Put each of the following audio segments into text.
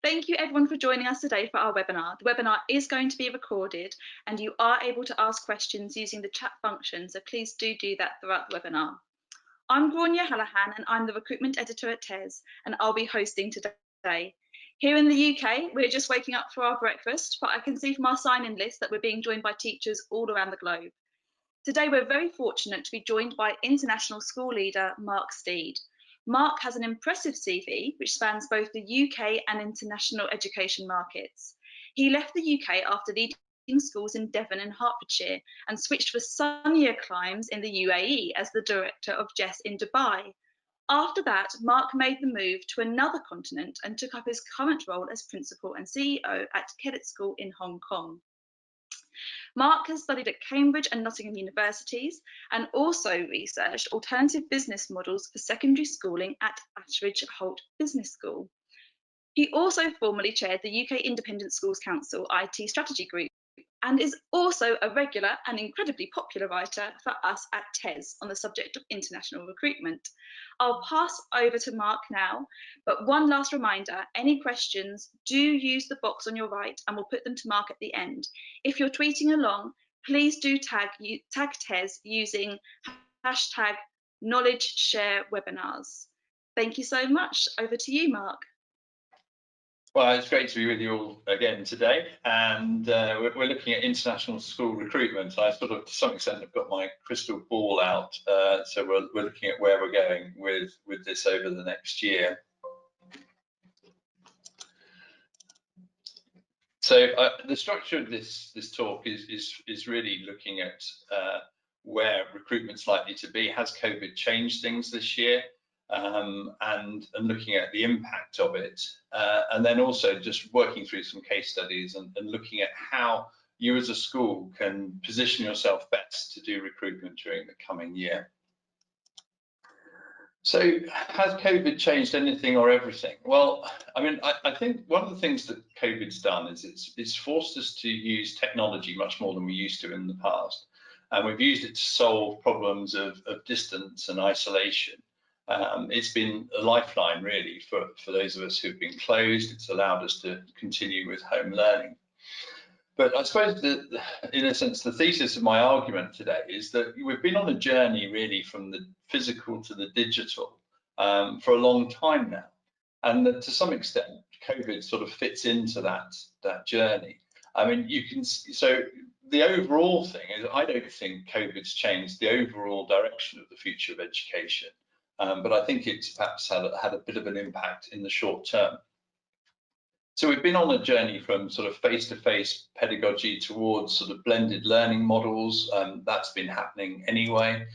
Thank you everyone for joining us today for our webinar. The webinar is going to be recorded and you are able to ask questions using the chat function, so please do that throughout the webinar. I'm Grania Hallahan and I'm the recruitment editor at Tes, and I'll be hosting today. Here in the UK, we're just waking up for our breakfast, but I can see from our sign-in list that we're being joined by teachers all around the globe. Today, we're very fortunate to be joined by international school leader Mark Steed. Mark has an impressive CV which spans both the UK and international education markets. He left the UK after leading schools in Devon and Hertfordshire and switched for sunnier climes in the UAE as the director of JES in Dubai. After that, Mark made the move to another continent and took up his current role as principal and CEO at Kite School in Hong Kong. Mark has studied at Cambridge and Nottingham universities and also researched alternative business models for secondary schooling at Ashridge Holt Business School. He also formerly chaired the UK Independent Schools Council IT Strategy Group and is also a regular and incredibly popular writer for us at Tes on the subject of international recruitment. I'll pass over to Mark now, but one last reminder, any questions, do use the box on your right and we'll put them to Mark at the end. If you're tweeting along, please do tag Tes using hashtag #KnowledgeShareWebinars. Thank you so much. Over to you, Mark. Well, it's great to be with you all again today, and we're looking at international school recruitment. I sort of, to some extent, have got my crystal ball out, so we're looking at where we're going with this over the next year. So the structure of this talk is really looking at where recruitment's likely to be. Has COVID changed things this year? And looking at the impact of it, and then also just working through some case studies and looking at how you as a school can position yourself best to do recruitment during the coming year. So has COVID changed anything or everything? Well, I mean, I think one of the things that COVID's done is it's forced us to use technology much more than we used to in the past. And we've used it to solve problems of distance and isolation. It's been a lifeline really for those of us who've been closed. It's allowed us to continue with home learning. But I suppose that, in a sense, the thesis of my argument today is that we've been on a journey really from the physical to the digital for a long time now. And that to some extent, COVID sort of fits into that journey. I mean, so the overall thing is, I don't think COVID's changed the overall direction of the future of education. But I think it's perhaps had a bit of an impact in the short term. So we've been on a journey from sort of face-to-face pedagogy towards sort of blended learning models. That's been happening anyway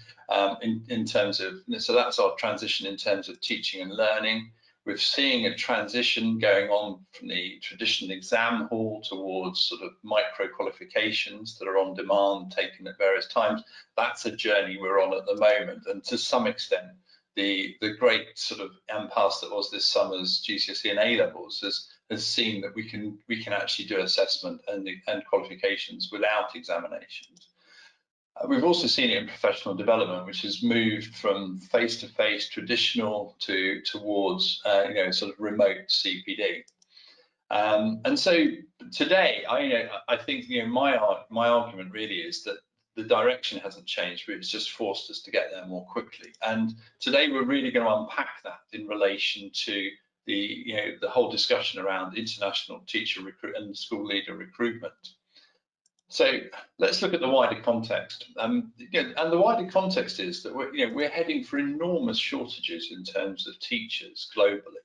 in terms of, so that's our transition in terms of teaching and learning. We're seeing a transition going on from the traditional exam hall towards sort of micro qualifications that are on demand, taken at various times. That's a journey we're on at the moment, and to some extent, the great sort of impasse that was this summer's GCSE and A-levels has seen that we can actually do assessment and qualifications without examinations. We've also seen it in professional development, which has moved from face-to-face traditional towards sort of remote CPD. And so today, I think my argument really is that the direction hasn't changed, but it's just forced us to get there more quickly. And today we're really going to unpack that in relation to the whole discussion around international teacher recruitment and school leader recruitment. So let's look at the wider context. And the wider context is that we're heading for enormous shortages in terms of teachers globally.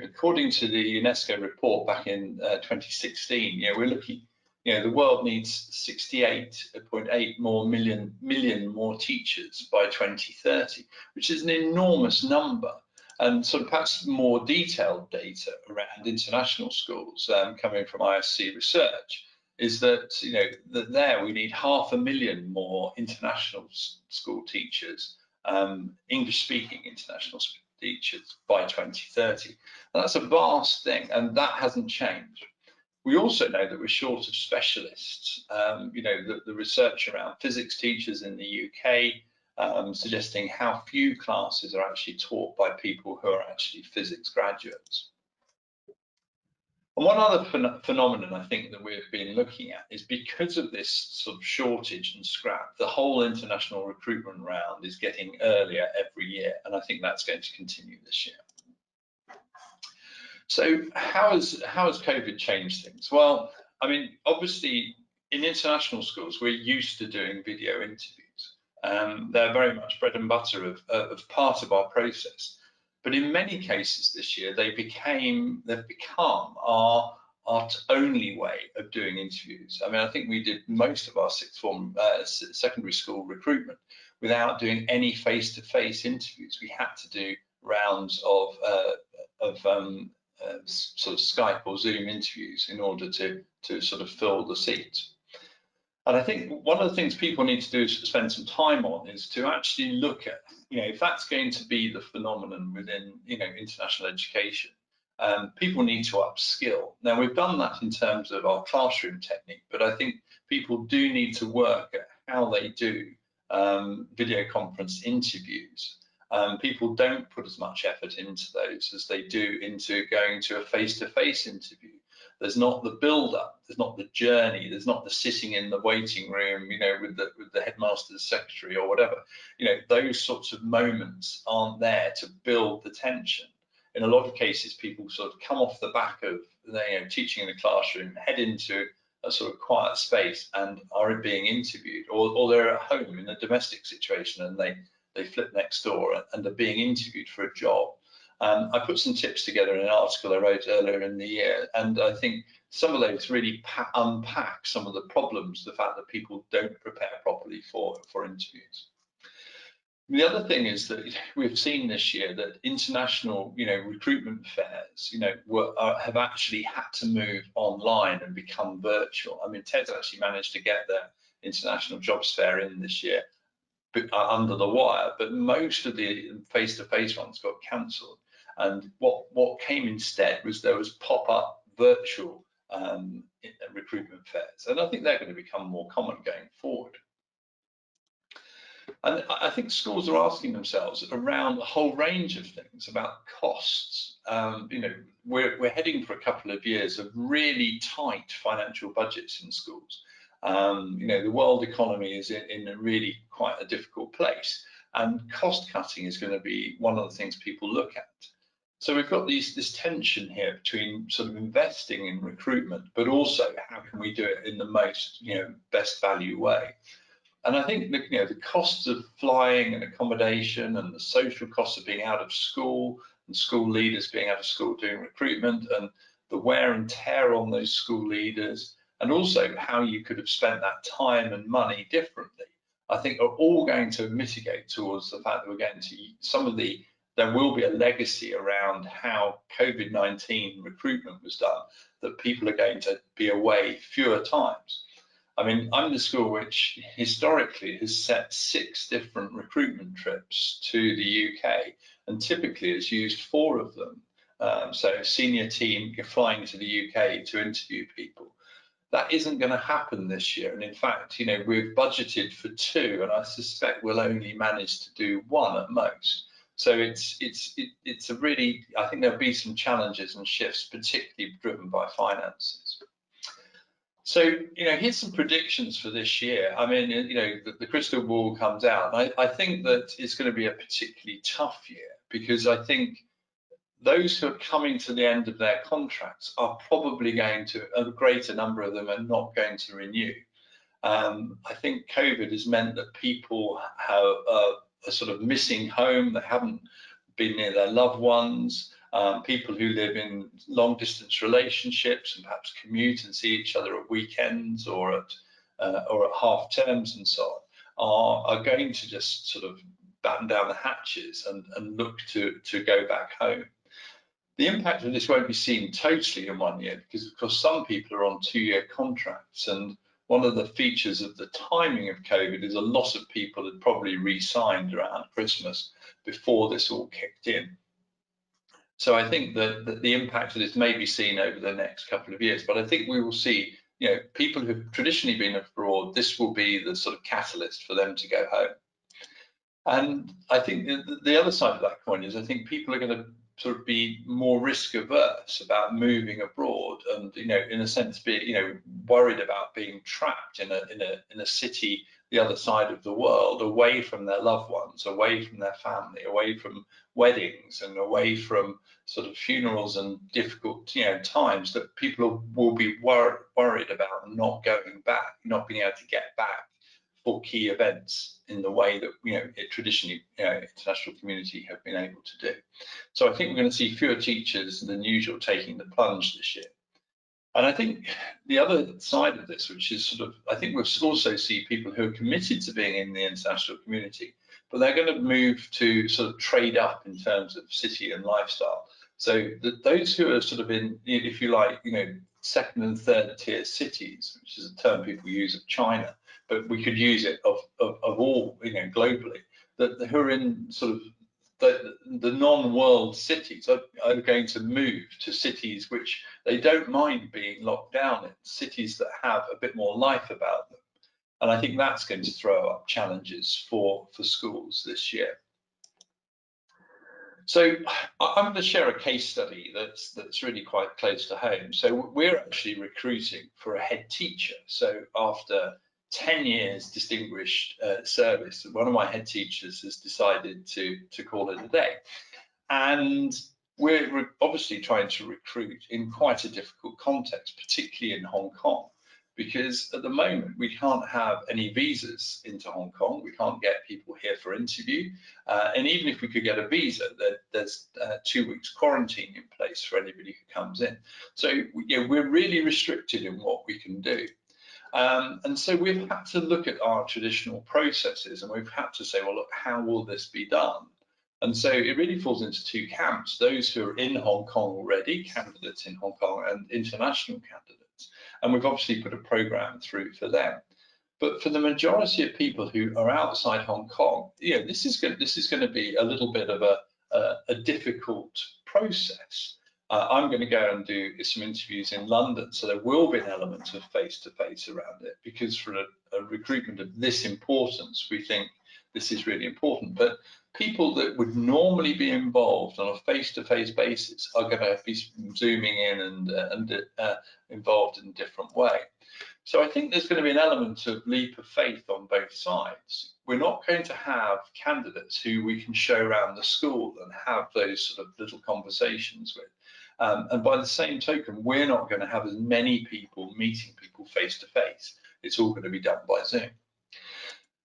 According to the UNESCO report back in 2016, we're looking. The world needs 68.8 million more teachers by 2030, which is an enormous number. And sort of perhaps more detailed data around international schools coming from ISC research is that there we need 500,000 more international school teachers, English-speaking international teachers by 2030. And that's a vast thing, and that hasn't changed. We also know that we're short of specialists. The research around physics teachers in the UK suggesting how few classes are actually taught by people who are actually physics graduates. And one other phenomenon I think that we've been looking at is because of this sort of shortage and scrap, the whole international recruitment round is getting earlier every year, and I think that's going to continue this year. So how has COVID changed things? Well, I mean, obviously in international schools, we're used to doing video interviews. They're very much bread and butter of part of our process. But in many cases this year, they've become our only way of doing interviews. I mean, I think we did most of our sixth form secondary school recruitment without doing any face-to-face interviews. We had to do rounds of sort of Skype or Zoom interviews in order to sort of fill the seats. And I think one of the things people need to do is spend some time on is to actually look at, if that's going to be the phenomenon within, international education, people need to upskill. Now, we've done that in terms of our classroom technique, but I think people do need to work at how they do video conference interviews. People don't put as much effort into those as they do into going to a face-to-face interview. There's not the build-up, there's not the journey, there's not the sitting in the waiting room, with the headmaster's secretary or whatever. Those sorts of moments aren't there to build the tension. In a lot of cases, people sort of come off the back of teaching in the classroom, head into a sort of quiet space and are being interviewed, or they're at home in a domestic situation and they flip next door and are being interviewed for a job. I put some tips together in an article I wrote earlier in the year, and I think some of those really unpack some of the problems, the fact that people don't prepare properly for interviews. The other thing is that we've seen this year that international, recruitment fairs, have actually had to move online and become virtual. I mean, Tes actually managed to get their international jobs fair in this year under the wire, but most of the face-to-face ones got cancelled. And what came instead was there was pop-up virtual recruitment fairs, and I think they're going to become more common going forward. And I think schools are asking themselves around a whole range of things about costs. We're heading for a couple of years of really tight financial budgets in schools. The world economy is in a really quite a difficult place, and cost cutting is going to be one of the things people look at. So we've got this tension here between sort of investing in recruitment, but also how can we do it in the most best value way. And I think the costs of flying and accommodation and the social costs of being out of school and school leaders being out of school doing recruitment and the wear and tear on those school leaders, and also how you could have spent that time and money differently, I think are all going to mitigate towards the fact that we're going to there will be a legacy around how COVID-19 recruitment was done, that people are going to be away fewer times. I mean, I'm the school which historically has set 6 different recruitment trips to the UK, and typically has used 4 of them. So senior team flying to the UK to interview people. That isn't going to happen this year, and in fact, we've budgeted for 2, and I suspect we'll only manage to do 1 at most. So it's a really, I think there'll be some challenges and shifts, particularly driven by finances. So here's some predictions for this year. I mean, the crystal ball comes out. I think that it's going to be a particularly tough year, because I think those who are coming to the end of their contracts are probably going to, a greater number of them are not going to renew. I think COVID has meant that people are sort of missing home. They haven't been near their loved ones. People who live in long distance relationships and perhaps commute and see each other at weekends or at half terms and so on are going to just sort of batten down the hatches and look to go back home. The impact of this won't be seen totally in 1 year, because of course some people are on 2-year contracts, and one of the features of the timing of COVID is a lot of people had probably re-signed around Christmas before this all kicked in. So I think that the impact of this may be seen over the next couple of years, but I think we will see, people who've traditionally been abroad, this will be the sort of catalyst for them to go home. And I think the other side of that coin is I think people are going to sort of be more risk averse about moving abroad, and in a sense be worried about being trapped in a city the other side of the world, away from their loved ones, away from their family, away from weddings, and away from sort of funerals and difficult times, that people will be worried about not going back, not being able to get back for key events in the way that it traditionally international community have been able to do. So I think we're going to see fewer teachers than usual taking the plunge this year. And I think the other side of this, which is sort of, I think we'll also see people who are committed to being in the international community, but they're going to move to sort of trade up in terms of city and lifestyle. So those who are sort of in, if you like, second and third tier cities, which is a term people use of China, but we could use it of all, globally, that who are in sort of the non-world cities are going to move to cities which they don't mind being locked down in, cities that have a bit more life about them. And I think that's going to throw up challenges for schools this year. So I'm going to share a case study that's really quite close to home. So we're actually recruiting for a head teacher. So after 10 years distinguished service, one of my head teachers has decided to call it a day. And we're obviously trying to recruit in quite a difficult context, particularly in Hong Kong, because at the moment we can't have any visas into Hong Kong. We can't get people here for interview. And even if we could get a visa, there's 2 weeks quarantine in place for anybody who comes in. So we're really restricted in what we can do. And so we've had to look at our traditional processes, and we've had to say, well, look, how will this be done? And so it really falls into two camps: those who are in Hong Kong already, candidates in Hong Kong, and international candidates. And we've obviously put a program through for them. But for the majority of people who are outside Hong Kong, this is going to be a little bit of a difficult process. I'm going to go and do some interviews in London, so there will be an element of face-to-face around it, because for a recruitment of this importance, we think this is really important. But people that would normally be involved on a face-to-face basis are going to be zooming in and involved in a different way. So I think there's going to be an element of leap of faith on both sides. We're not going to have candidates who we can show around the school and have those sort of little conversations with. And by the same token, we're not going to have as many people meeting people face to face. It's all going to be done by Zoom.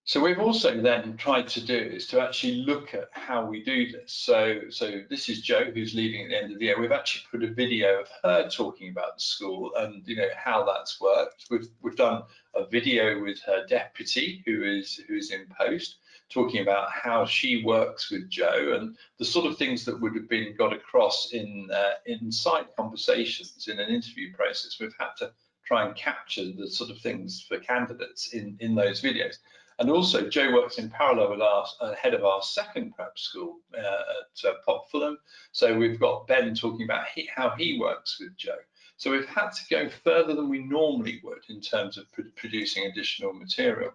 So we've also then tried to do is to actually look at how we do this. So this is Jo, who's leaving at the end of the year. We've actually put a video of her talking about the school and how that's worked. We've done a video with her deputy, who is in post, talking about how she works with Jo and the sort of things that would have been got across in site conversations in an interview process. We've had to try and capture the sort of things for candidates in those videos. And also, Jo works in parallel with our head of our second prep school at Pop Fulham. So we've got Ben talking about how he works with Jo. So we've had to go further than we normally would in terms of producing additional material.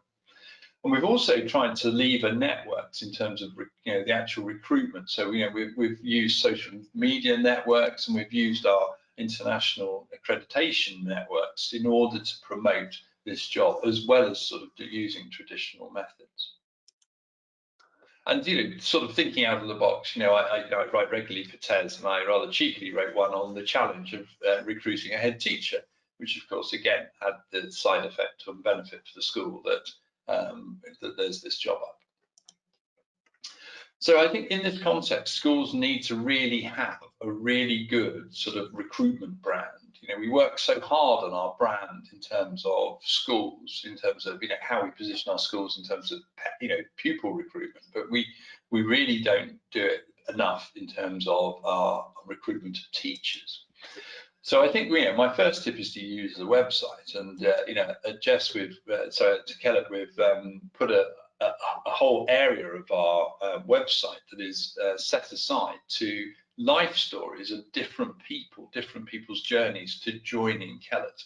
And we've also tried to lever networks in terms of the actual recruitment. So we've used social media networks, and we've used our international accreditation networks in order to promote this job, as well as sort of using traditional methods. And sort of thinking out of the box, I write regularly for Tes, and I rather cheekily wrote one on the challenge of recruiting a head teacher, which of course again had the side effect and benefit for the school that there's this job up. So I think in this context, schools need to really have a really good sort of recruitment brand. We work so hard on our brand in terms of schools, in terms of how we position our schools in terms of pupil recruitment, but we really don't do it enough in terms of our recruitment of teachers. So I think my first tip is to use the website, and at Jess to Kellett we've put a whole area of our website that is set aside to life stories of different people's journeys to joining Kellett.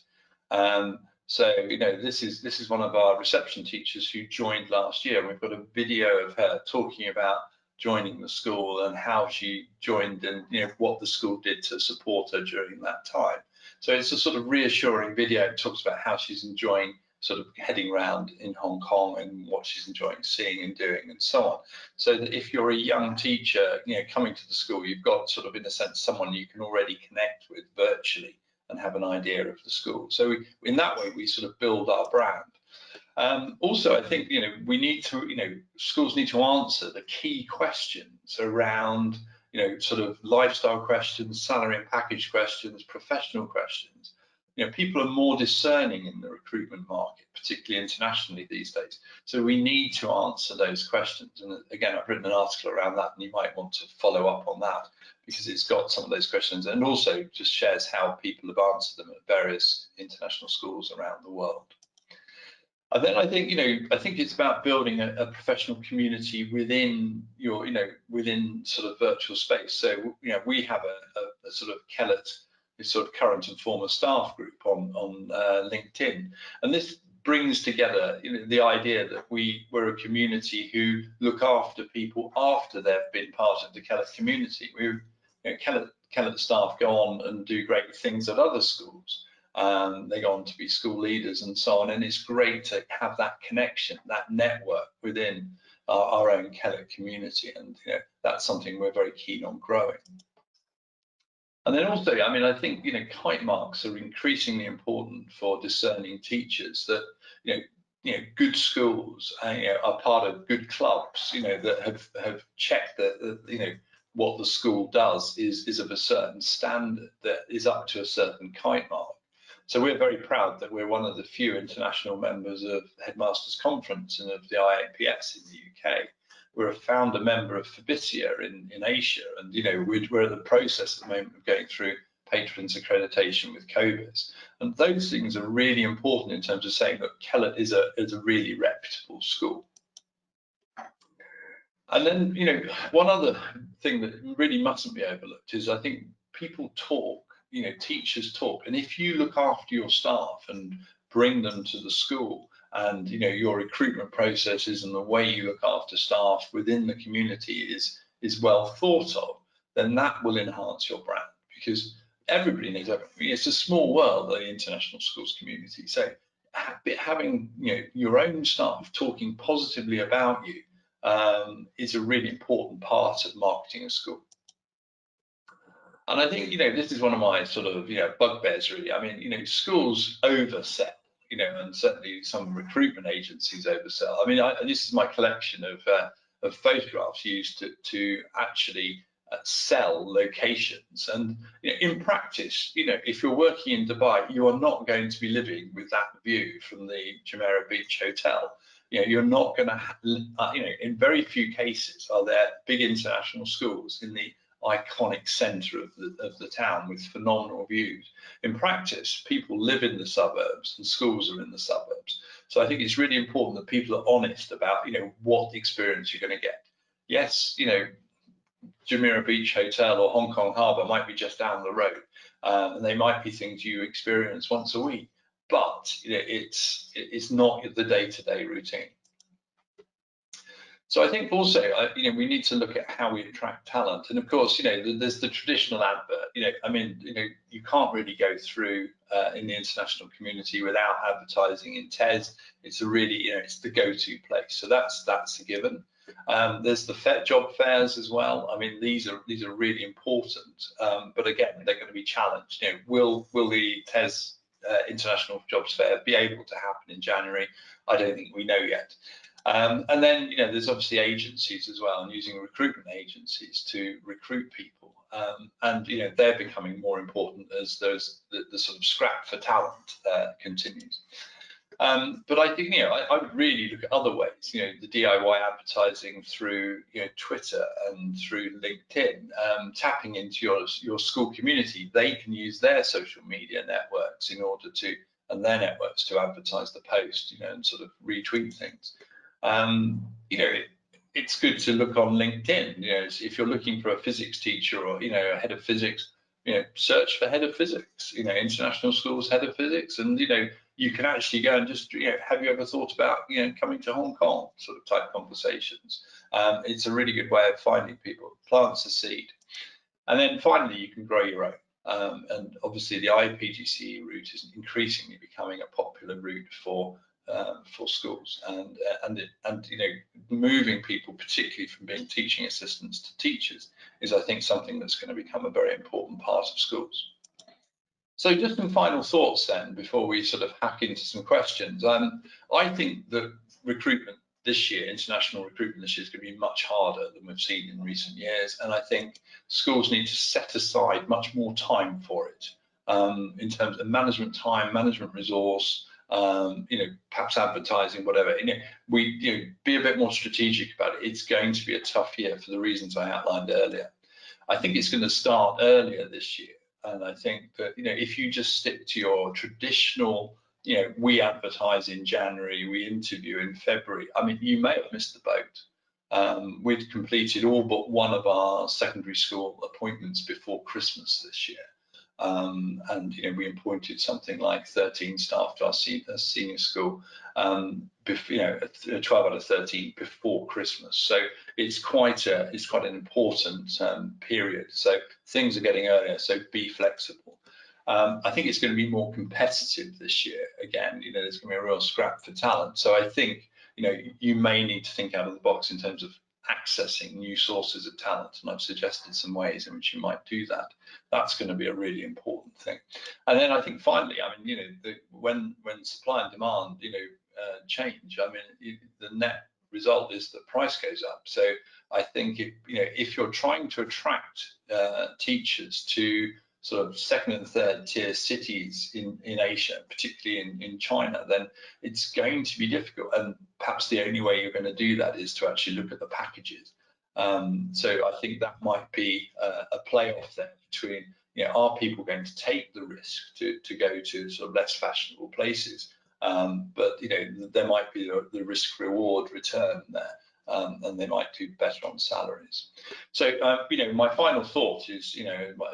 So this is one of our reception teachers who joined last year, and we've got a video of her talking about joining the school and how she joined, and what the school did to support her during that time. So it's a sort of reassuring video. It talks about how she's enjoying sort of heading around in Hong Kong and what she's enjoying seeing and doing and so on. So that if you're a young teacher, coming to the school, you've got sort of, in a sense, someone you can already connect with virtually and have an idea of the school. So in that way, we sort of build our brand. Also, I think, we need to, schools need to answer the key questions around, sort of lifestyle questions, salary and package questions, professional questions. People are more discerning in the recruitment market, particularly internationally these days. So we need to answer those questions. And again, I've written an article around that, and you might want to follow up on that because it's got some of those questions, and also just shares how people have answered them at various international schools around the world. And then I think, I think it's about building a professional community within your, within sort of virtual space. So, we have a sort of Kellett, this sort of current and former staff group on LinkedIn, and this brings together the idea that we're a community who look after people after they've been part of the Kellett community. Kellett staff go on and do great things at other schools. They go on to be school leaders and so on, and it's great to have that connection, that network within our own Kellett community, and that's something we're very keen on growing. And then also, I think kite marks are increasingly important for discerning teachers. That good schools are part of good clubs, that have checked that what the school does is of a certain standard, that is up to a certain kite mark. So we're very proud that we're one of the few international members of Headmasters Conference and of the IAPS in the UK. We're a founder member of Fabitia in Asia, and we're in the process at the moment of going through patrons accreditation with COBIS. And those things are really important in terms of saying that Kellett is a really reputable school. And then, one other thing that really mustn't be overlooked is, I think people talk, teachers talk, and if you look after your staff and bring them to the school, and your recruitment processes and the way you look after staff within the community is well thought of, then that will enhance your brand, because everybody knows everything. It's a small world, the international schools community. So having your own staff talking positively about you is a really important part of marketing a school. And I think this is one of my sort of bugbears really. Schools oversell, and certainly some recruitment agencies oversell. This is my collection of photographs used to actually sell locations. And in practice, if you're working in Dubai, you are not going to be living with that view from the Jumeirah Beach Hotel. You're not going to, in very few cases are there big international schools in the iconic centre of the town with phenomenal views. In practice, people live in the suburbs and schools are in the suburbs. So I think it's really important that people are honest about what experience you're going to get. Yes, Jumeirah Beach Hotel or Hong Kong Harbour might be just down the road, and they might be things you experience once a week, but it's not the day-to-day routine. So I think also, we need to look at how we attract talent. And of course, there's the traditional advert. You can't really go through in the international community without advertising in Tes. It's a really, it's the go-to place. So that's a given. There's the job fairs as well. These are really important. But again, they're going to be challenged. Will the Tes International Jobs Fair be able to happen in January? I don't think we know yet. And then, there's obviously agencies as well, and using recruitment agencies to recruit people. And they're becoming more important as the sort of scrap for talent continues. But I think, I would really look at other ways, the DIY advertising through Twitter and through LinkedIn, tapping into your school community. They can use their social media networks in order to, and their networks to advertise the post, and sort of retweet things. It's good to look on LinkedIn. If you're looking for a physics teacher or a head of physics, search for head of physics. International schools head of physics, and you can actually go and just, have you ever thought about, coming to Hong Kong, sort of type conversations. It's a really good way of finding people. Plants a seed. And then finally, you can grow your own. And obviously, the IPGCE route is increasingly becoming a popular route for schools, and moving people, particularly from being teaching assistants to teachers, is, I think, something that's going to become a very important part of schools. So just some final thoughts then, before we sort of hack into some questions. I think that recruitment this year, international recruitment this year, is going to be much harder than we've seen in recent years. And I think schools need to set aside much more time for it, in terms of management time, management resource, perhaps advertising, whatever. Be a bit more strategic about it. It's going to be a tough year for the reasons I outlined earlier. I think it's going to start earlier this year. And I think that, if you just stick to your traditional, we advertise in January, we interview in February, I mean, you may have missed the boat. We'd completed all but one of our secondary school appointments before Christmas this year. And we appointed something like 13 staff to our senior school, 12 out of 13 before Christmas. So it's quite an important period. So things are getting earlier. So be flexible. I think it's going to be more competitive this year. Again, there's going to be a real scrap for talent. So I think you may need to think out of the box in terms of accessing new sources of talent, and I've suggested some ways in which you might do that. That's going to be a really important thing. And then I think finally, I mean, when supply and demand, change, I mean, the net result is that price goes up. So I think if you're trying to attract teachers to sort of second and third tier cities in Asia, particularly in China, then it's going to be difficult. And perhaps the only way you're going to do that is to actually look at the packages. So I think that might be a playoff there between, are people going to take the risk to go to sort of less fashionable places? But there might be the risk reward return there. And they might do better on salaries. So, my final thought is,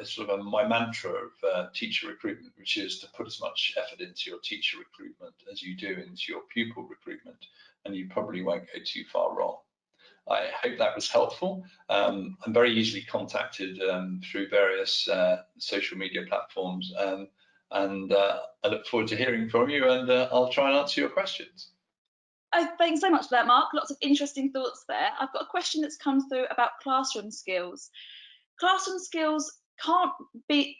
sort of my mantra of teacher recruitment, which is to put as much effort into your teacher recruitment as you do into your pupil recruitment, and you probably won't go too far wrong. I hope that was helpful. I'm very easily contacted through various social media platforms, and I look forward to hearing from you, and I'll try and answer your questions. Oh, thanks so much for that, Mark. Lots of interesting thoughts there. I've got a question that's come through about classroom skills. Classroom skills can be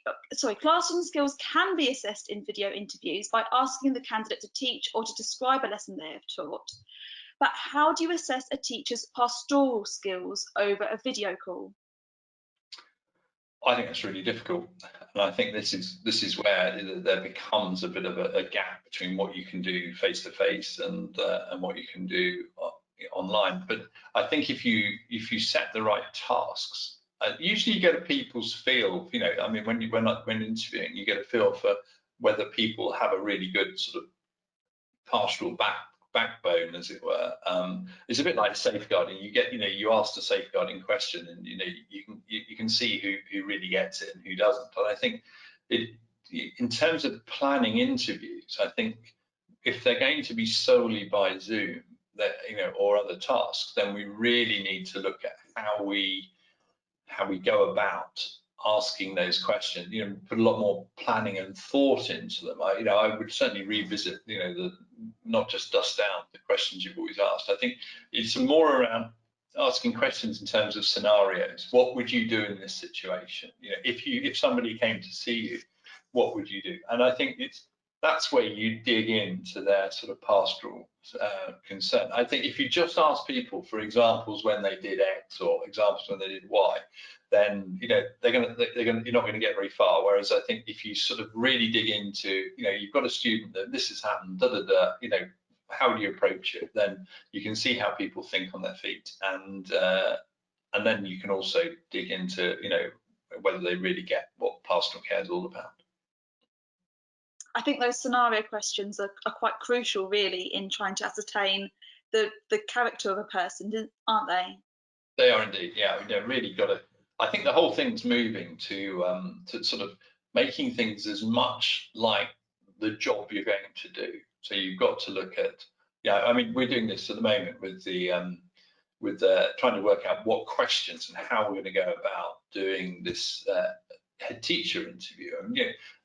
assessed in video interviews by asking the candidate to teach or to describe a lesson they have taught. But how do you assess a teacher's pastoral skills over a video call? I think that's really difficult, and I think this is where there becomes a bit of a gap between what you can do face to face and what you can do online. But I think if you set the right tasks, usually you get a people's feel. I mean, when interviewing, you get a feel for whether people have a really good sort of pastoral backbone, as it were. It's a bit like safeguarding. You ask a safeguarding question, and you can see who really gets it and who doesn't. And I think in terms of planning interviews, I think if they're going to be solely by Zoom, or other tasks, then we really need to look at how we go about asking those questions. Put a lot more planning and thought into them. I would certainly revisit, not just dust down the questions you've always asked. I think it's more around asking questions in terms of scenarios. What would you do in this situation? If somebody came to see you, what would you do? And I think that's where you dig into their sort of pastoral concern. I think if you just ask people for examples when they did X or examples when they did Y, then you're not going to get very far. Whereas I think if you sort of really dig into, you've got a student that this has happened, how do you approach it? Then you can see how people think on their feet, and then you can also dig into, whether they really get what pastoral care is all about. I think those scenario questions are quite crucial, really, in trying to ascertain the character of a person, aren't they? They are indeed, yeah. Really got to. I think the whole thing's moving to sort of making things as much like the job you're going to do. So you've got to look at, yeah, I mean, we're doing this at the moment with the trying to work out what questions and how we're going to go about doing this head teacher interview,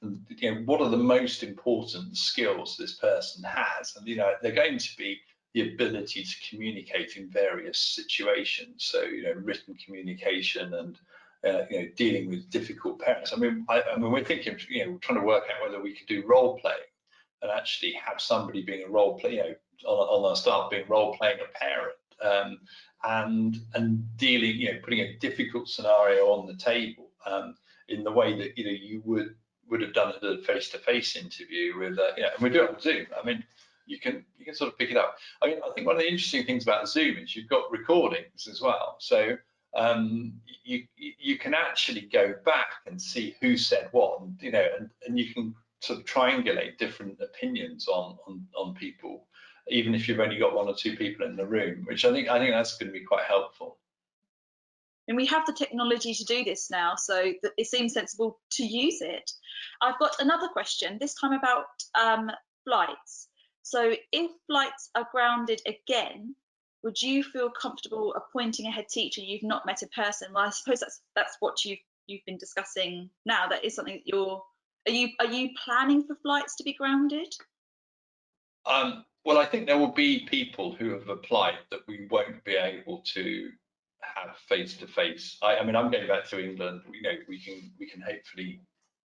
and what are the most important skills this person has, and they're going to be the ability to communicate in various situations. So written communication and dealing with difficult parents. I mean, we're thinking, trying to work out whether we could do role playing and actually have somebody being a role play, on our staff being role playing a parent, and dealing, putting a difficult scenario on the table in the way that you would have done at a face-to-face interview with, and we do it on Zoom. I mean, you can sort of pick it up. I mean, I think one of the interesting things about Zoom is you've got recordings as well. So you can actually go back and see who said what, and you can sort of triangulate different opinions on people, even if you've only got one or two people in the room, which I think that's going to be quite helpful. And we have the technology to do this now, so it seems sensible to use it. I've got another question, this time about flights. So if flights are grounded again, would you feel comfortable appointing a head teacher you've not met in person? Well, I suppose that's what you've been discussing now. That is something that are you planning for flights to be grounded? Well, I think there will be people who have applied that we won't be able to have face-to-face. I mean, I'm going back to England. We can hopefully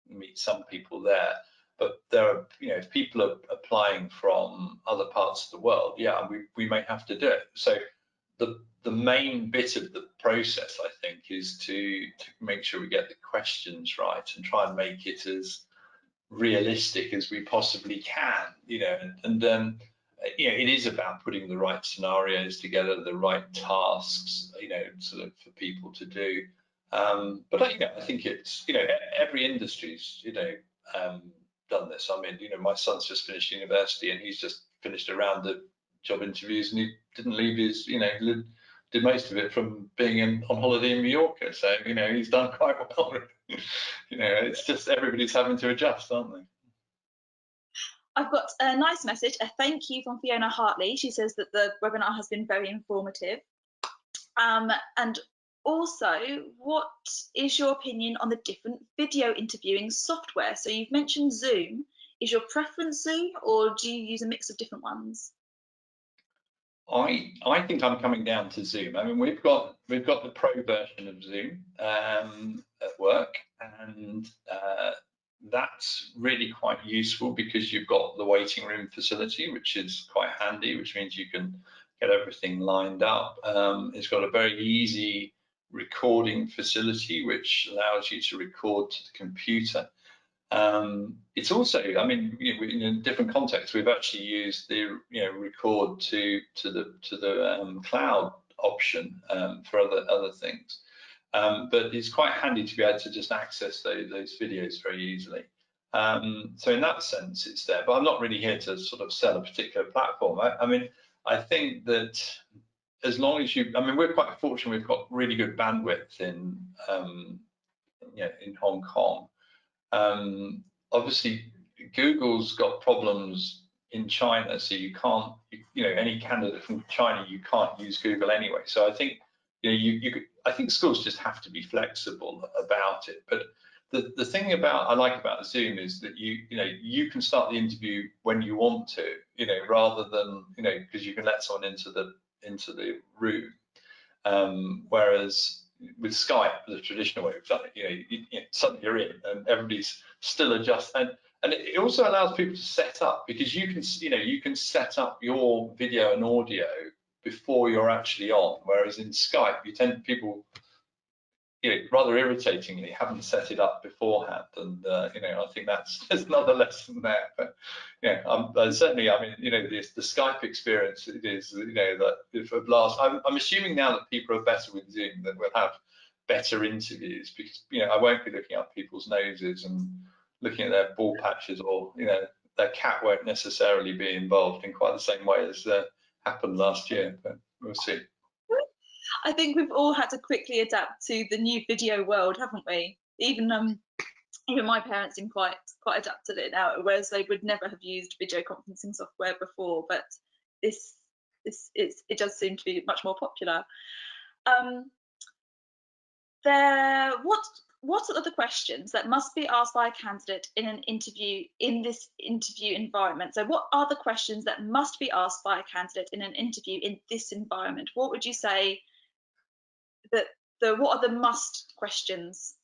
meet some people there, but there are, if people are applying from other parts of the world, yeah, we may have to do it. So the main bit of the process, I think, is to make sure we get the questions right and try and make it as realistic as we possibly can, and it is about putting the right scenarios together, the right tasks, sort of for people to do. But I think it's, every industry's, done this. I mean, my son's just finished university and he's just finished a round of job interviews, and he didn't leave his, did most of it from being on holiday in Mallorca. So, he's done quite well. It's just everybody's having to adjust, aren't they? I've got a nice message, a thank you from Fiona Hartley. She says that the webinar has been very informative. And also, what is your opinion on the different video interviewing software? So you've mentioned Zoom. Is your preference Zoom, or do you use a mix of different ones? I think I'm coming down to Zoom. I mean, we've got the pro version of Zoom at work, and that's really quite useful because you've got the waiting room facility, which is quite handy, which means you can get everything lined up. It's got a very easy recording facility, which allows you to record to the computer. It's also, I mean, in different contexts, we've actually used the record to the cloud option for other things. But it's quite handy to be able to just access those videos very easily. So in that sense, it's there. But I'm not really here to sort of sell a particular platform. I mean, I think that as long as I mean, we're quite fortunate. We've got really good bandwidth in Hong Kong. Obviously, Google's got problems in China, so you can't, any candidate from China, you can't use Google anyway. So I think, I think schools just have to be flexible about it. But the thing I like about Zoom is that you can start the interview when you want to, rather than, because you can let someone into the room. Whereas with Skype, the traditional way we've done it, suddenly you're in and everybody's still adjusting. And it also allows people to set up, because you can set up your video and audio before you're actually on. Whereas in Skype, people, rather irritatingly, haven't set it up beforehand. And I think there's another lesson there. But certainly, I mean, the Skype experience, it is, that if at last, I'm assuming now that people are better with Zoom, that we'll have better interviews, because I won't be looking up people's noses and looking at their ball patches, or their cat won't necessarily be involved in quite the same way as happened last year. But we'll see. I think we've all had to quickly adapt to the new video world, haven't we? Even even my parents seem quite adept at it now, whereas they would never have used video conferencing software before. But it does seem to be much more popular. What are the questions that must be asked by a candidate in an interview, in this interview environment? So what are the questions that must be asked by a candidate in an interview in this environment? What would you say that what are the must questions?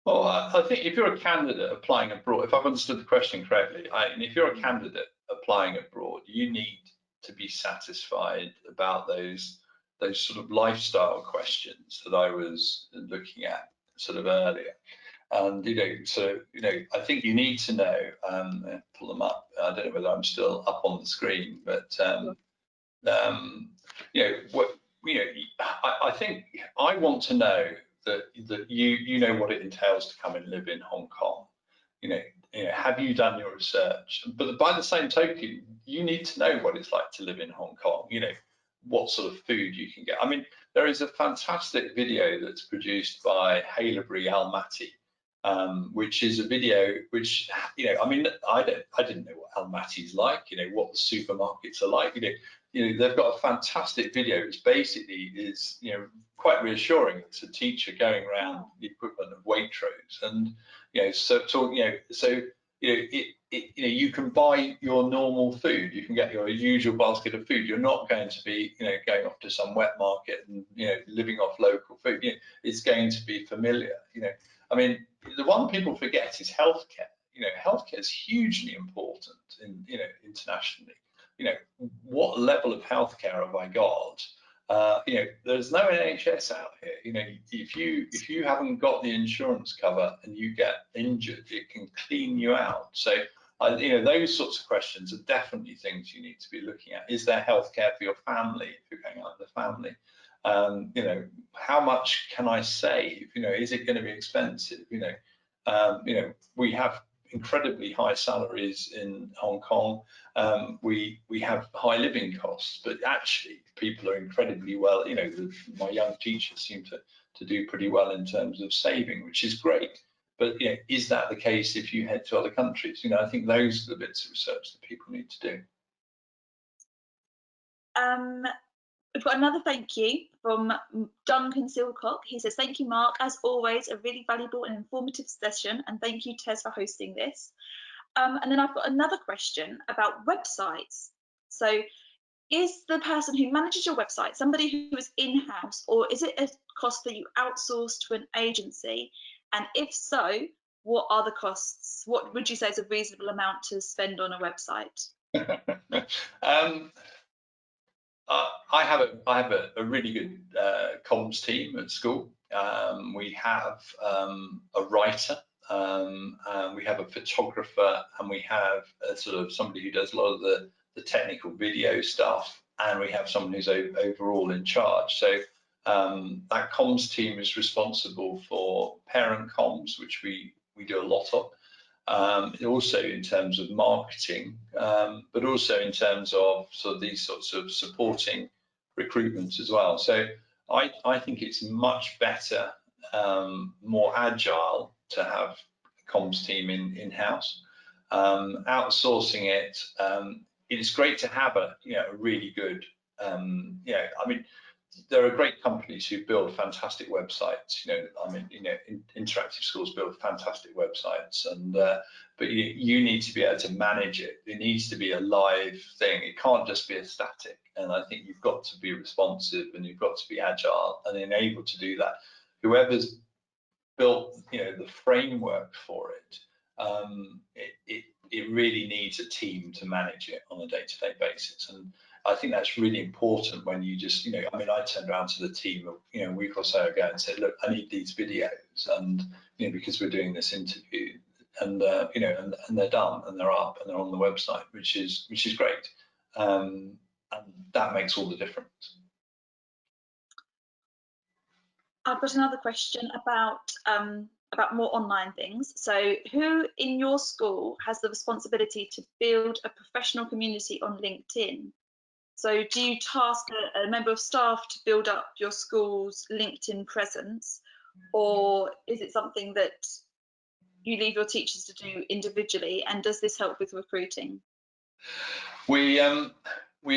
Well, I think if you're a candidate applying abroad, if I've understood the question correctly, if you're a candidate applying abroad, you need to be satisfied about those sort of lifestyle questions that I was looking at sort of earlier. And I think you need to know, pull them up. I don't know whether I'm still up on the screen, but I think I want to know that you know what it entails to come and live in Hong Kong. Have you done your research? But by the same token, you need to know what it's like to live in Hong Kong. What sort of food you can get. I mean, there is a fantastic video that's produced by Hailebury Almaty, which is a video which, I mean, I didn't know what Almaty's like, what the supermarkets are like. They've got a fantastic video which basically is, quite reassuring. It's a teacher going around the equivalent of Waitrose, and you can buy your normal food. You can get your usual basket of food. You're not going to be, going off to some wet market and, living off local food. It's going to be familiar. I mean, the one people forget is healthcare. Healthcare is hugely important internationally. What level of healthcare have I got? There's no NHS out here. If you haven't got the insurance cover and you get injured, it can clean you out. So, those sorts of questions are definitely things you need to be looking at. Is there healthcare for your family if you're going out with the family? How much can I save? Is it going to be expensive? We have incredibly high salaries in Hong Kong. We have high living costs, but actually people are incredibly well. My young teachers seem to do pretty well in terms of saving, which is great. But is that the case if you head to other countries? I think those are the bits of research that people need to do. We've got another thank you from Duncan Silcock. He says, "Thank you, Mark. As always, a really valuable and informative session, and thank you, Tes, for hosting this." And then I've got another question about websites. So, is the person who manages your website somebody who is in-house, or is it a cost that you outsource to an agency? And if so, what are the costs? What would you say is a reasonable amount to spend on a website? I have a really good comms team at school. We have a writer, we have a photographer, and we have a sort of somebody who does a lot of the technical video stuff, and we have someone who's overall in charge. So that comms team is responsible for parent comms, which we do a lot of. Also in terms of marketing, but also in terms of sort of these sorts of supporting recruitment as well. So I think it's much better, more agile to have a comms team in-house. Outsourcing it, it's great to have a really good, I mean, there are great companies who build fantastic websites. Interactive schools build fantastic websites, and but you need to be able to manage it. It needs to be a live thing. It can't just be a static. And I think you've got to be responsive, and you've got to be agile and able to do that. Whoever's built, the framework for it, it really needs a team to manage it on a day-to-day basis. And I think that's really important when you just, I mean, I turned around to the team a week or so ago and said, look, I need these videos, and because we're doing this interview, and and they're done, and they're up, and they're on the website, which is great, and that makes all the difference. I've got another question about more online things. So, who in your school has the responsibility to build a professional community on LinkedIn? So do you task a member of staff to build up your school's LinkedIn presence, or is it something that you leave your teachers to do individually, and does this help with recruiting? We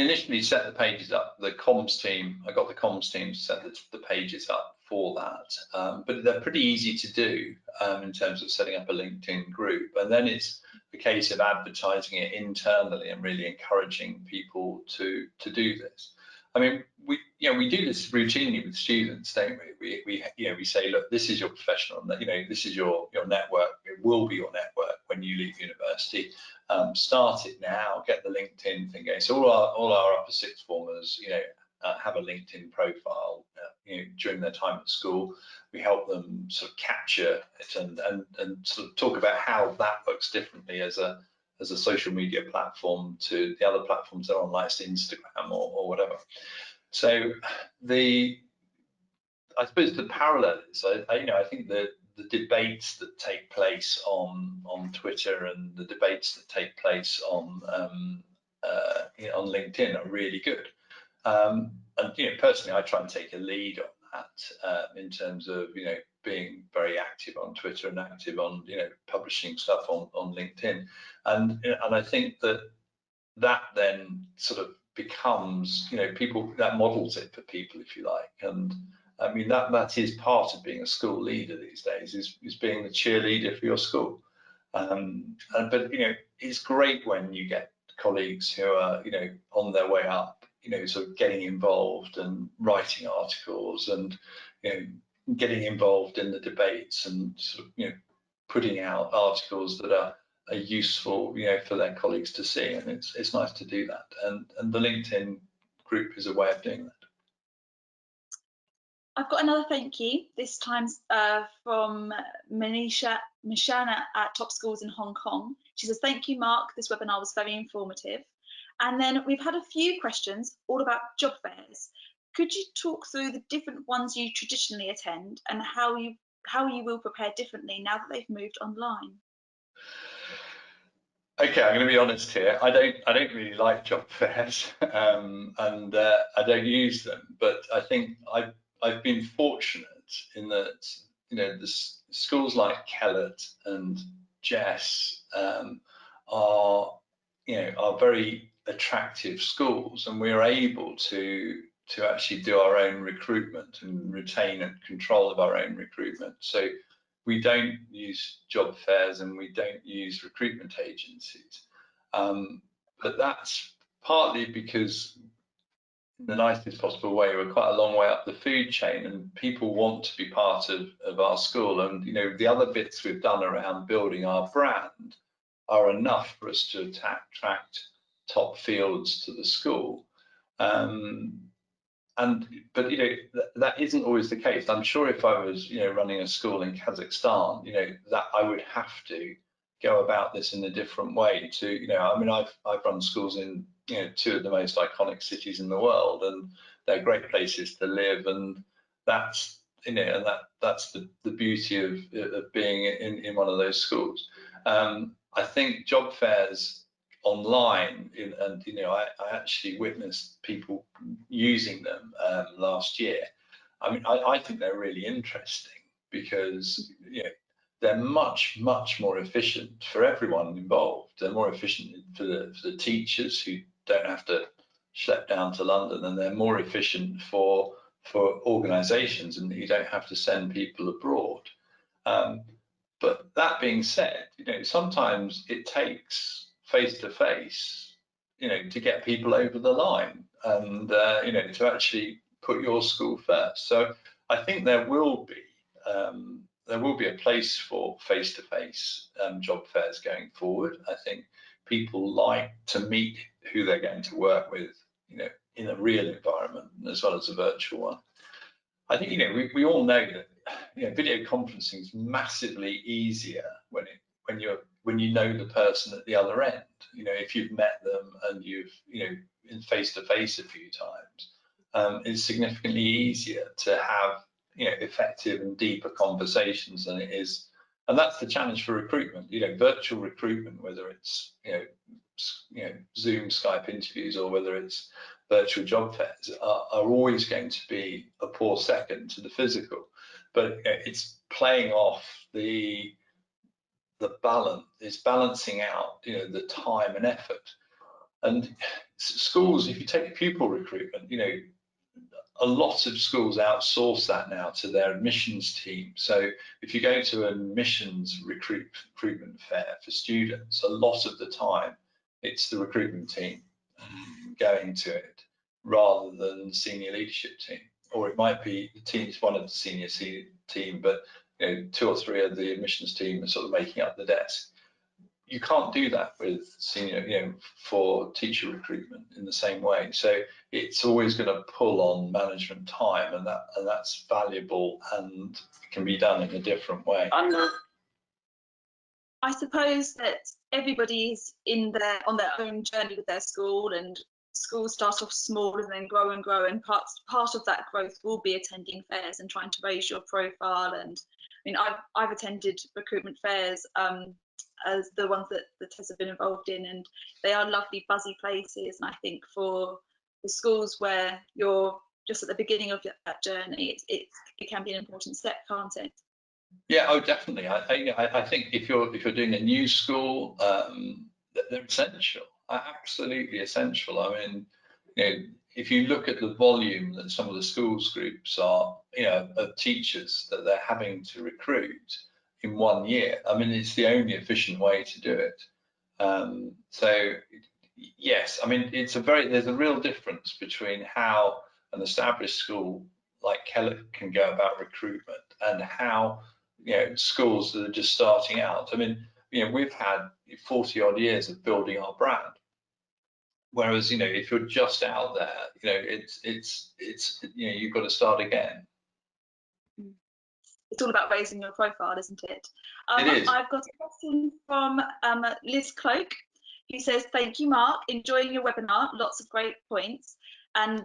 initially set the pages up. The comms team, I got the comms team to set the pages up for that, but they're pretty easy to do in terms of setting up a LinkedIn group, and then it's a case of advertising it internally and really encouraging people to do this. I mean, we do this routinely with students, don't we? We say, look, this is your professional, this is your network. It will be your network when you leave university. Start it now. Get the LinkedIn thing going. So all our upper sixth formers, have a LinkedIn profile. During their time at school, we help them sort of capture it and sort of talk about how that works differently as a social media platform to the other platforms that are on, like Instagram or whatever. So I suppose the parallel is, I think the debates that take place on Twitter and the debates that take place on LinkedIn are really good. And personally, I try and take a lead on that in terms of being very active on Twitter and active on publishing stuff on LinkedIn, and I think that then sort of becomes people, that models it for people, if you like. And I mean that is part of being a school leader these days, is being the cheerleader for your school. But it's great when you get colleagues who are on their way up, sort of getting involved and writing articles and getting involved in the debates and sort of putting out articles that are useful for their colleagues to see, and it's nice to do that, and the LinkedIn group is a way of doing that. I've got another thank you, this time from Mishana at Top Schools in Hong Kong. She says, thank you, Mark. This webinar was very informative. And then we've had a few questions all about job fairs. Could you talk through the different ones you traditionally attend and how you will prepare differently now that they've moved online? Okay, I'm going to be honest here. I don't really like job fairs, and I don't use them. But I think I've been fortunate in that the schools like Kellett and Jess are very attractive schools, and we're able to actually do our own recruitment and retain and control of our own recruitment. So we don't use job fairs and we don't use recruitment agencies. But that's partly because in the nicest possible way, we're quite a long way up the food chain and people want to be part of our school. And the other bits we've done around building our brand are enough for us to attract top fields to the school. But that isn't always the case. I'm sure if I was running a school in Kazakhstan, that I would have to go about this in a different way to I mean I've run schools in two of the most iconic cities in the world, and they're great places to live, and that's and that's the beauty of being in one of those schools. I think job fairs online, and I actually witnessed people using them last year. I mean, I think they're really interesting because they're much more efficient for everyone involved. They're more efficient for the teachers who don't have to schlep down to London, and they're more efficient for organisations, and you don't have to send people abroad. But that being said, sometimes it takes face-to-face, to get people over the line and, to actually put your school first. So I think there will be a place for face-to-face job fairs going forward. I think people like to meet who they're going to work with, in a real environment as well as a virtual one. I think we all know that video conferencing is massively easier when you know the person at the other end. If you've met them and you've in face-to-face a few times, it's significantly easier to have effective and deeper conversations than it is. And that's the challenge for recruitment. Virtual recruitment, whether it's Zoom, Skype interviews, or whether it's virtual job fairs, are always going to be a poor second to the physical. But it's playing off the balance is balancing out, the time and effort. And schools, if you take pupil recruitment, a lot of schools outsource that now to their admissions team. So if you go to an admissions recruitment fair for students, a lot of the time it's the recruitment team going to it rather than the senior leadership team. Or it might be the team's one of the senior team, but 2 or 3 of the admissions team are sort of making up the desk. You can't do that with senior, for teacher recruitment in the same way. So it's always going to pull on management time, and that's valuable and can be done in a different way. I suppose that everybody's on their own journey with their school, and schools start off small and then grow and grow, and part of that growth will be attending fairs and trying to raise your profile. And I mean, I've attended recruitment fairs as the ones that Tes have been involved in, and they are lovely, buzzy places. And I think for the schools where you're just at the beginning of that journey, it can be an important step, can't it? Yeah, oh, definitely. I think if you're doing a new school, they're essential, absolutely essential. I mean, if you look at the volume that some of the schools groups are, of teachers that they're having to recruit in 1 year, I mean, it's the only efficient way to do it. So yes, I mean, there's a real difference between how an established school like Kellett can go about recruitment and how schools that are just starting out. I mean, we've had 40 odd years of building our brand, whereas if you're just out there, it's you've got to start again. It's all about raising your profile, isn't it? It is. I've got a question from Liz Cloak, who says, "Thank you, Mark. Enjoying your webinar. Lots of great points. And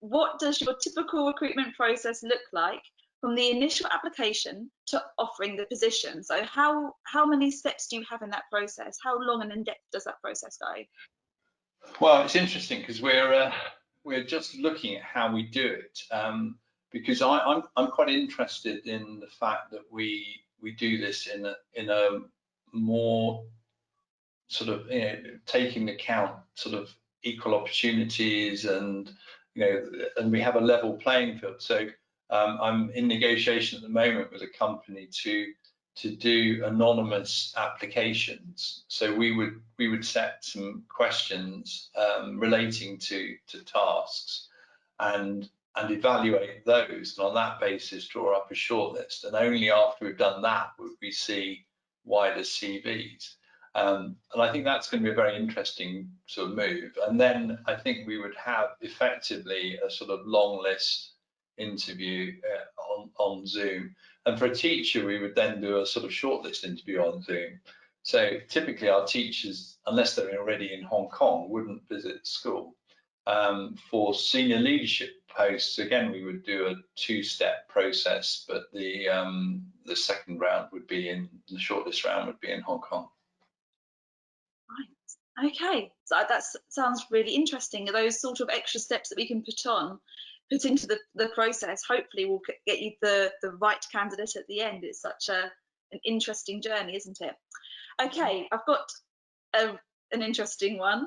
what does your typical recruitment process look like from the initial application to offering the position? So how many steps do you have in that process? How long and in depth does that process go?" Well, it's interesting because we're just looking at how we do it, because I'm quite interested in the fact that we do this in a more sort of taking account sort of equal opportunities, and and we have a level playing field. So I'm in negotiation at the moment with a company to do anonymous applications. So we would set some questions relating to tasks and evaluate those, and on that basis draw up a shortlist. And only after we've done that would we see wider CVs. And I think that's going to be a very interesting sort of move. And then I think we would have effectively a sort of long list interview on Zoom. And for a teacher, we would then do a sort of shortlist interview on Zoom. So typically our teachers, unless they're already in Hong Kong, wouldn't visit school. For senior leadership posts, again, we would do a 2-step process, but the second round would be the shortlist round would be in Hong Kong. Right. Okay. So that sounds really interesting. Those sort of extra steps that we can put into the process, hopefully will get you the right candidate at the end. It's such an interesting journey, isn't it? Okay, I've got an interesting one.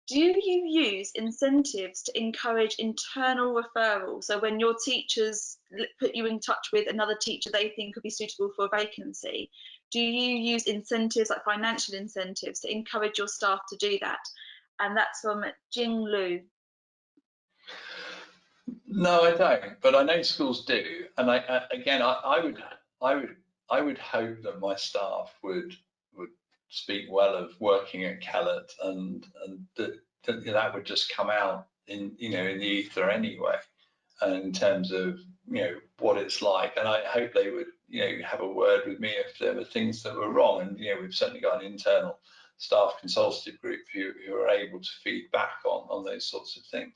Do you use incentives to encourage internal referral? So when your teachers put you in touch with another teacher they think could be suitable for a vacancy, do you use incentives, like financial incentives, to encourage your staff to do that? And that's from Jing Lu. No, I don't, but I know schools do. And I would hope that my staff would speak well of working at Kellett, and that would just come out in in the ether anyway, in terms of what it's like. And I hope they would have a word with me if there were things that were wrong. And we've certainly got an internal staff consultative group who are able to feed back on those sorts of things.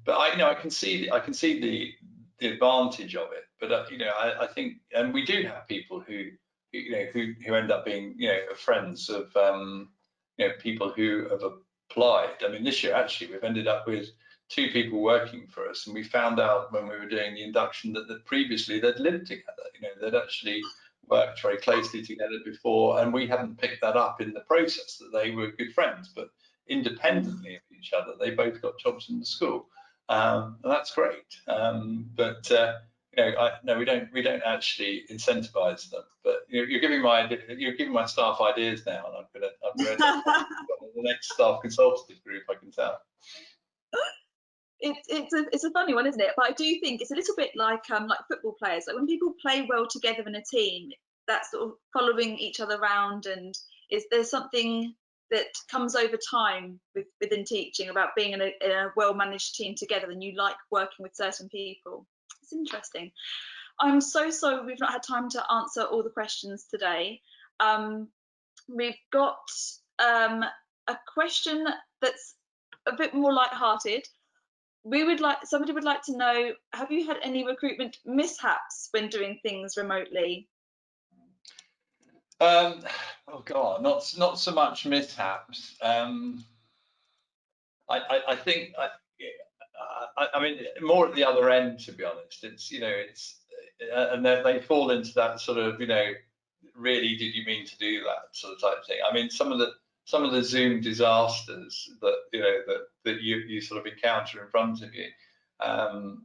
But I can see the advantage of it. But I think, and we do have people who end up being friends of people who have applied. I mean, this year actually we've ended up with 2 people working for us, and we found out when we were doing the induction that previously they'd lived together. They'd actually worked very closely together before, and we hadn't picked that up in the process, that they were good friends, but independently of each other, they both got jobs in the school. And that's great. No, we don't actually incentivize them. But you're giving my staff ideas now, and I'm going to the next staff consultative group, I can tell. It's a funny one, isn't it? But I do think it's a little bit like football players. Like when people play well together in a team, that's sort of following each other around, and there's something that comes over time within teaching about being in a well-managed team together, and you like working with certain people. It's interesting. I'm so sorry we've not had time to answer all the questions today. We've got a question that's a bit more light-hearted. Somebody would like to know, have you had any recruitment mishaps when doing things remotely? Oh God, not so much mishaps. I think I mean more at the other end, to be honest. It's and then they fall into that sort of really did you mean to do that sort of type thing. I mean some of the Zoom disasters that you sort of encounter in front of you.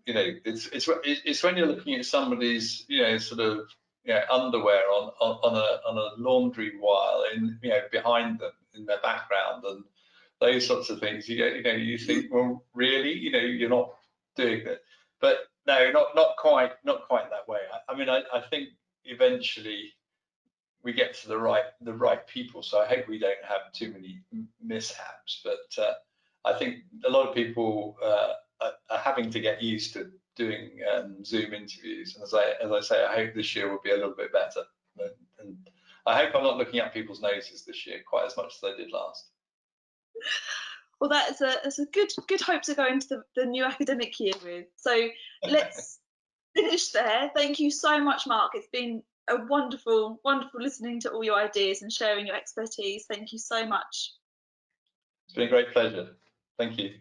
It's when you're looking at somebody's sort of underwear on a laundry while behind them in their background and those sorts of things. You think, well, really, you're not doing that. But no, not quite that way. I mean, I think eventually we get to the right people. So I hope we don't have too many mishaps. But I think a lot of people are having to get used to doing Zoom interviews. And as I say, I hope this year will be a little bit better. And I hope I'm not looking at people's noses this year quite as much as I did last. Well, that's a good hope to go into the new academic year with. So let's finish there. Thank you so much, Mark. It's been a wonderful listening to all your ideas and sharing your expertise. Thank you so much. It's been a great pleasure. Thank you.